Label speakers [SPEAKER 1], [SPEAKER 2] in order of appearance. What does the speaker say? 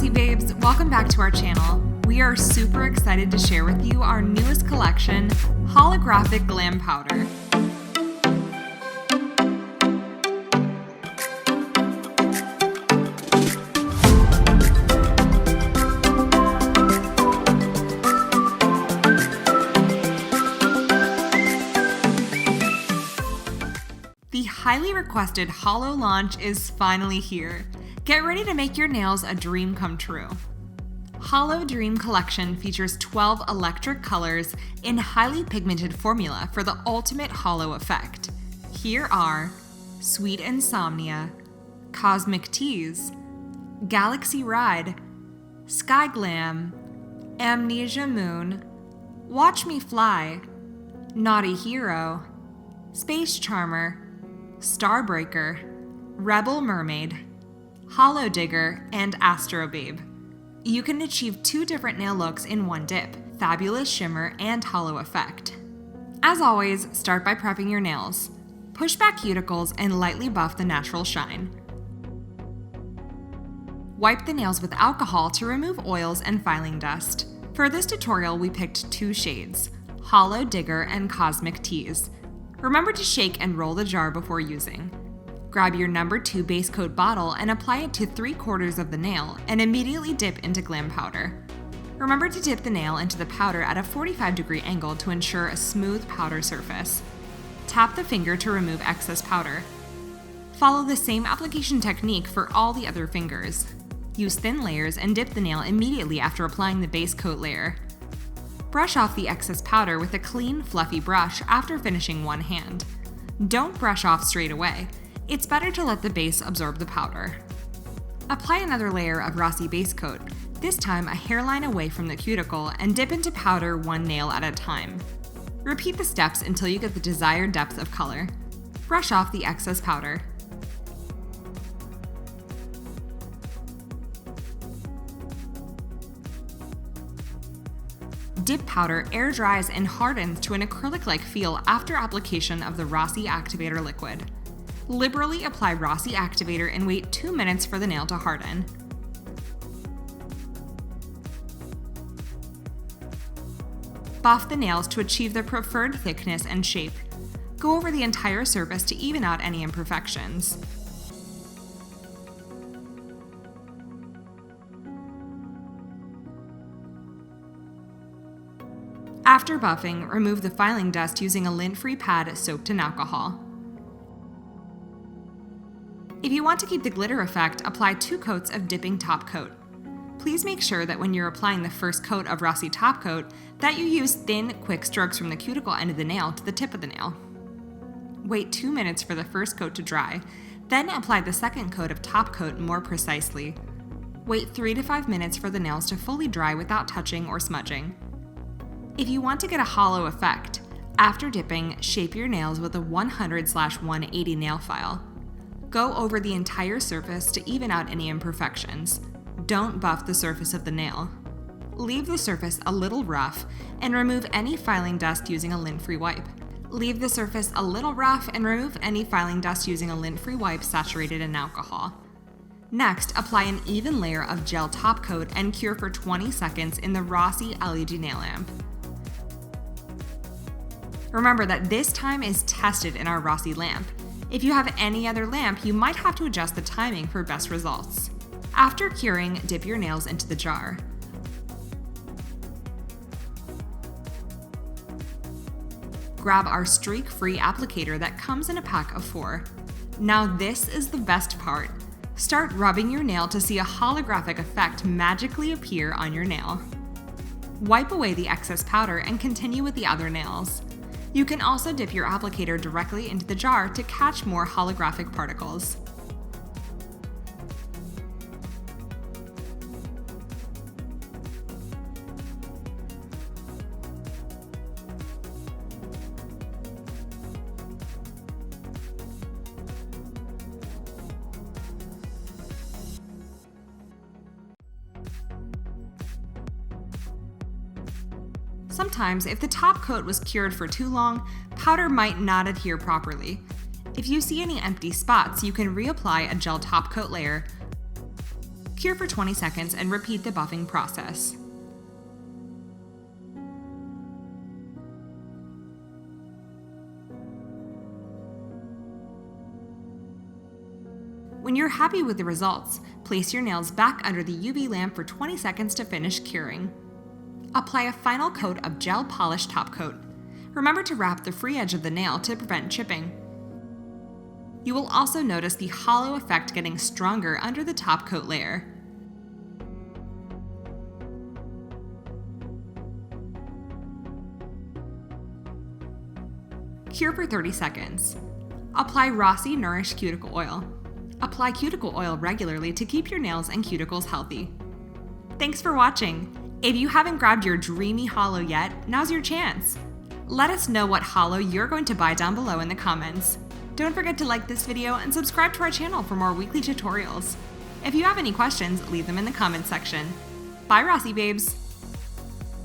[SPEAKER 1] Rossi babes, welcome back to our channel. We are super excited to share with you our newest collection, Holographic Glam Powder. The highly requested Holo launch is finally here. Get ready to make your nails a dream come true. Holo Dream Collection features 12 electric colors in highly pigmented formula for the ultimate holo effect. Here are Sweet Insomnia, Cosmic Tease, Galaxy Ride, Sky Glam, Amnesia Moon, Watch Me Fly, Naughty Hero, Space Charmer, Starbreaker, Rebel Mermaid, Holo Digger, and Astro Babe. You can achieve 2 different nail looks in one dip, Fabulous Shimmer and Holo Effect. As always, start by prepping your nails. Push back cuticles and lightly buff the natural shine. Wipe the nails with alcohol to remove oils and filing dust. For this tutorial, we picked 2 shades, Holo Digger and Cosmic Tease. Remember to shake and roll the jar before using. Grab your number 2 base coat bottle and apply it to 3/4 of the nail and immediately dip into Glam powder. Remember to dip the nail into the powder at a 45-degree angle to ensure a smooth powder surface. Tap the finger to remove excess powder. Follow the same application technique for all the other fingers. Use thin layers and dip the nail immediately after applying the base coat layer. Brush off the excess powder with a clean, fluffy brush after finishing one hand. Don't brush off straight away. It's better to let the base absorb the powder. Apply another layer of Rossi base coat, this time a hairline away from the cuticle, and dip into powder one nail at a time. Repeat the steps until you get the desired depth of color. Brush off the excess powder. Dip powder air dries and hardens to an acrylic-like feel after application of the Rossi Activator liquid. Liberally apply Rossi Activator and wait 2 minutes for the nail to harden. Buff the nails to achieve their preferred thickness and shape. Go over the entire surface to even out any imperfections. After buffing, remove the filing dust using a lint-free pad soaked in alcohol. If you want to keep the glitter effect, apply 2 coats of dipping top coat. Please make sure that when you're applying the first coat of Rossi top coat, that you use thin, quick strokes from the cuticle end of the nail to the tip of the nail. Wait 2 minutes for the first coat to dry, then apply the second coat of top coat more precisely. Wait 3 to 5 minutes for the nails to fully dry without touching or smudging. If you want to get a holo effect, after dipping, shape your nails with a 100/180 nail file. Go over the entire surface to even out any imperfections. Don't buff the surface of the nail. Leave the surface a little rough and remove any filing dust using a lint-free wipe. Leave the surface a little rough and remove any filing dust using a lint-free wipe saturated in alcohol. Next, apply an even layer of gel top coat and cure for 20 seconds in the Rossi LED nail lamp. Remember that this time is tested in our Rossi lamp. If you have any other lamp, you might have to adjust the timing for best results. After curing, dip your nails into the jar. Grab our streak-free applicator that comes in a pack of 4. Now this is the best part. Start rubbing your nail to see a holographic effect magically appear on your nail. Wipe away the excess powder and continue with the other nails. You can also dip your applicator directly into the jar to catch more holographic particles. Sometimes, if the top coat was cured for too long, powder might not adhere properly. If you see any empty spots, you can reapply a gel top coat layer. Cure for 20 seconds and repeat the buffing process. When you're happy with the results, place your nails back under the UV lamp for 20 seconds to finish curing. Apply a final coat of gel polish top coat. Remember to wrap the free edge of the nail to prevent chipping. You will also notice the hollow effect getting stronger under the top coat layer. Cure for 30 seconds. Apply Rossi Nourish Cuticle Oil. Apply cuticle oil regularly to keep your nails and cuticles healthy. Thanks for watching! If you haven't grabbed your dreamy holo yet, now's your chance! Let us know what holo you're going to buy down below in the comments. Don't forget to like this video and subscribe to our channel for more weekly tutorials. If you have any questions, leave them in the comments section. Bye Rossi babes!